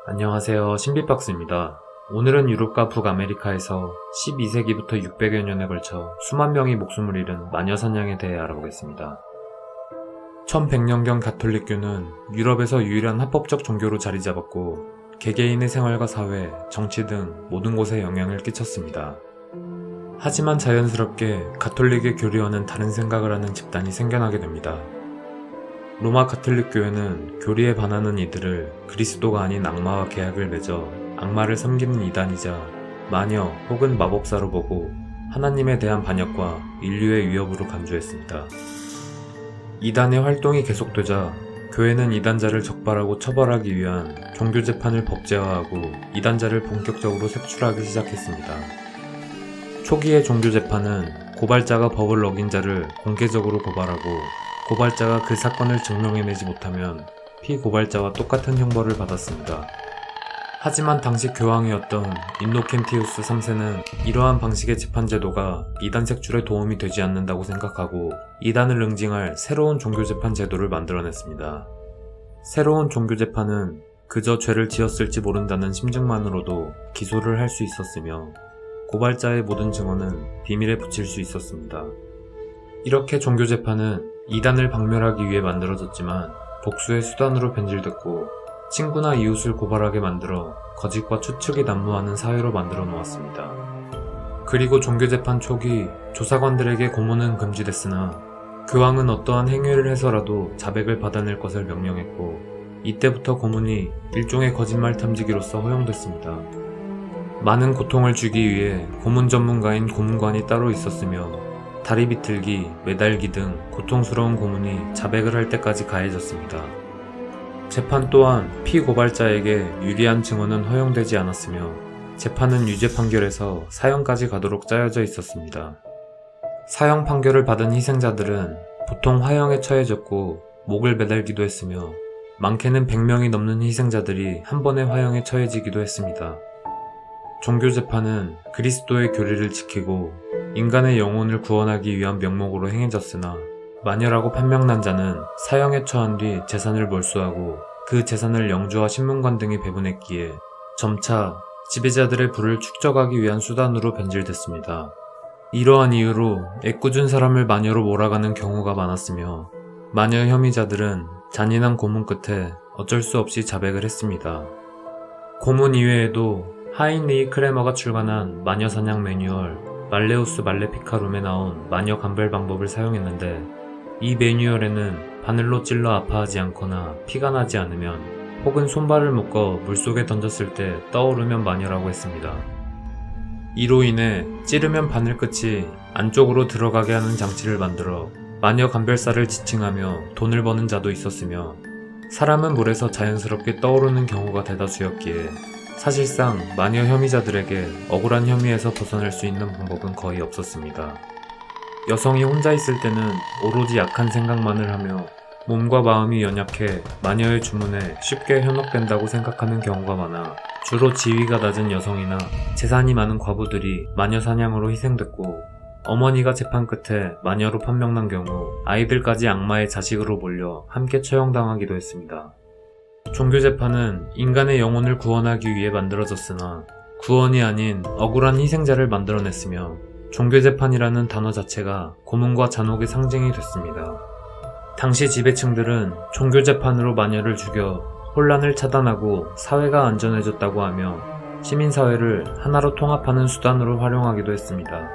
안녕하세요, 신비박스입니다. 오늘은 유럽과 북아메리카에서 12세기부터 600여 년에 걸쳐 수만 명이 목숨을 잃은 마녀사냥에 대해 알아보겠습니다. 1100년경 가톨릭교는 유럽에서 유일한 합법적 종교로 자리 잡았고 개개인의 생활과 사회, 정치 등 모든 곳에 영향을 끼쳤습니다. 하지만 자연스럽게 가톨릭의 교리와는 다른 생각을 하는 집단이 생겨나게 됩니다. 로마 가톨릭교회는 교리에 반하는 이들을 그리스도가 아닌 악마와 계약을 맺어 악마를 섬기는 이단이자 마녀 혹은 마법사로 보고 하나님에 대한 반역과 인류의 위협으로 간주했습니다. 이단의 활동이 계속되자 교회는 이단자를 적발하고 처벌하기 위한 종교재판을 법제화하고 이단자를 본격적으로 색출하기 시작했습니다. 초기의 종교재판은 고발자가 법을 어긴 자를 공개적으로 고발하고 고발자가 그 사건을 증명해내지 못하면 피고발자와 똑같은 형벌을 받았습니다. 하지만 당시 교황이었던 인노켄티우스 3세는 이러한 방식의 재판제도가 이단 색출에 도움이 되지 않는다고 생각하고 이단을 응징할 새로운 종교재판 제도를 만들어냈습니다. 새로운 종교재판은 그저 죄를 지었을지 모른다는 심증만으로도 기소를 할 수 있었으며 고발자의 모든 증언은 비밀에 붙일 수 있었습니다. 이렇게 종교재판은 이단을 박멸하기 위해 만들어졌지만 복수의 수단으로 변질됐고 친구나 이웃을 고발하게 만들어 거짓과 추측이 난무하는 사회로 만들어 놓았습니다. 그리고 종교재판 초기 조사관들에게 고문은 금지됐으나 교황은 어떠한 행위를 해서라도 자백을 받아낼 것을 명령했고 이때부터 고문이 일종의 거짓말 탐지기로서 허용됐습니다. 많은 고통을 주기 위해 고문 전문가인 고문관이 따로 있었으며 다리 비틀기, 매달기 등 고통스러운 고문이 자백을 할 때까지 가해졌습니다. 재판 또한 피고발자에게 유리한 증언은 허용되지 않았으며 재판은 유죄 판결에서 사형까지 가도록 짜여져 있었습니다. 사형 판결을 받은 희생자들은 보통 화형에 처해졌고 목을 매달기도 했으며 많게는 100명이 넘는 희생자들이 한 번에 화형에 처해지기도 했습니다. 종교재판은 그리스도의 교리를 지키고 인간의 영혼을 구원하기 위한 명목으로 행해졌으나 마녀라고 판명난 자는 사형에 처한 뒤 재산을 몰수하고 그 재산을 영주와 신문관 등이 배분했기에 점차 지배자들의 부를 축적하기 위한 수단으로 변질됐습니다. 이러한 이유로 애꿎은 사람을 마녀로 몰아가는 경우가 많았으며 마녀 혐의자들은 잔인한 고문 끝에 어쩔 수 없이 자백을 했습니다. 고문 이외에도 하인리히 크레머가 출간한 마녀사냥 매뉴얼 말레우스 말레피카룸에 나온 마녀 감별 방법을 사용했는데 이 매뉴얼에는 바늘로 찔러 아파하지 않거나 피가 나지 않으면 혹은 손발을 묶어 물속에 던졌을 때 떠오르면 마녀라고 했습니다. 이로 인해 찌르면 바늘 끝이 안쪽으로 들어가게 하는 장치를 만들어 마녀 감별사를 지칭하며 돈을 버는 자도 있었으며 사람은 물에서 자연스럽게 떠오르는 경우가 대다수였기에 사실상 마녀 혐의자들에게 억울한 혐의에서 벗어날 수 있는 방법은 거의 없었습니다. 여성이 혼자 있을 때는 오로지 약한 생각만을 하며 몸과 마음이 연약해 마녀의 주문에 쉽게 현혹된다고 생각하는 경우가 많아 주로 지위가 낮은 여성이나 재산이 많은 과부들이 마녀 사냥으로 희생됐고 어머니가 재판 끝에 마녀로 판명난 경우 아이들까지 악마의 자식으로 몰려 함께 처형당하기도 했습니다. 종교재판은 인간의 영혼을 구원하기 위해 만들어졌으나 구원이 아닌 억울한 희생자를 만들어냈으며 종교재판이라는 단어 자체가 고문과 잔혹의 상징이 됐습니다. 당시 지배층들은 종교재판으로 마녀를 죽여 혼란을 차단하고 사회가 안전해졌다고 하며 시민사회를 하나로 통합하는 수단으로 활용하기도 했습니다.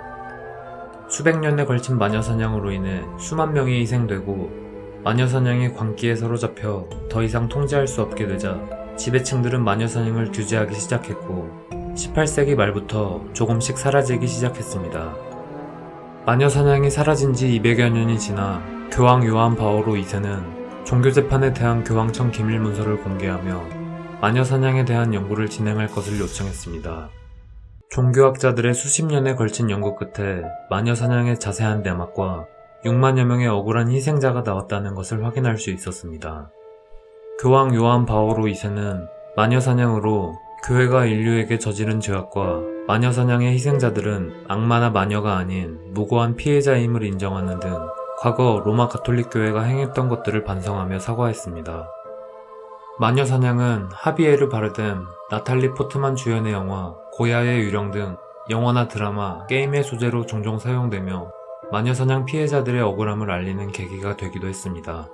수백 년에 걸친 마녀사냥으로 인해 수만 명이 희생되고 마녀사냥의 광기에 사로잡혀 더 이상 통제할 수 없게 되자 지배층들은 마녀사냥을 규제하기 시작했고 18세기 말부터 조금씩 사라지기 시작했습니다. 마녀사냥이 사라진 지 200여 년이 지나 교황 요한 바오로 2세는 종교재판에 대한 교황청 기밀문서를 공개하며 마녀사냥에 대한 연구를 진행할 것을 요청했습니다. 종교학자들의 수십 년에 걸친 연구 끝에 마녀사냥의 자세한 내막과 6만여 명의 억울한 희생자가 나왔다는 것을 확인할 수 있었습니다. 교황 요한 바오로 2세는 마녀사냥으로 교회가 인류에게 저지른 죄악과 마녀사냥의 희생자들은 악마나 마녀가 아닌 무고한 피해자임을 인정하는 등 과거 로마 가톨릭 교회가 행했던 것들을 반성하며 사과했습니다. 마녀사냥은 하비에르 바르뎀, 나탈리 포트만 주연의 영화 고야의 유령 등 영화나 드라마, 게임의 소재로 종종 사용되며 마녀사냥 피해자들의 억울함을 알리는 계기가 되기도 했습니다.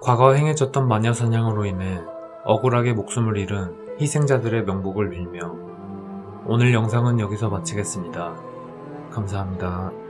과거 행해졌던 마녀사냥으로 인해 억울하게 목숨을 잃은 희생자들의 명복을 빌며 오늘 영상은 여기서 마치겠습니다. 감사합니다.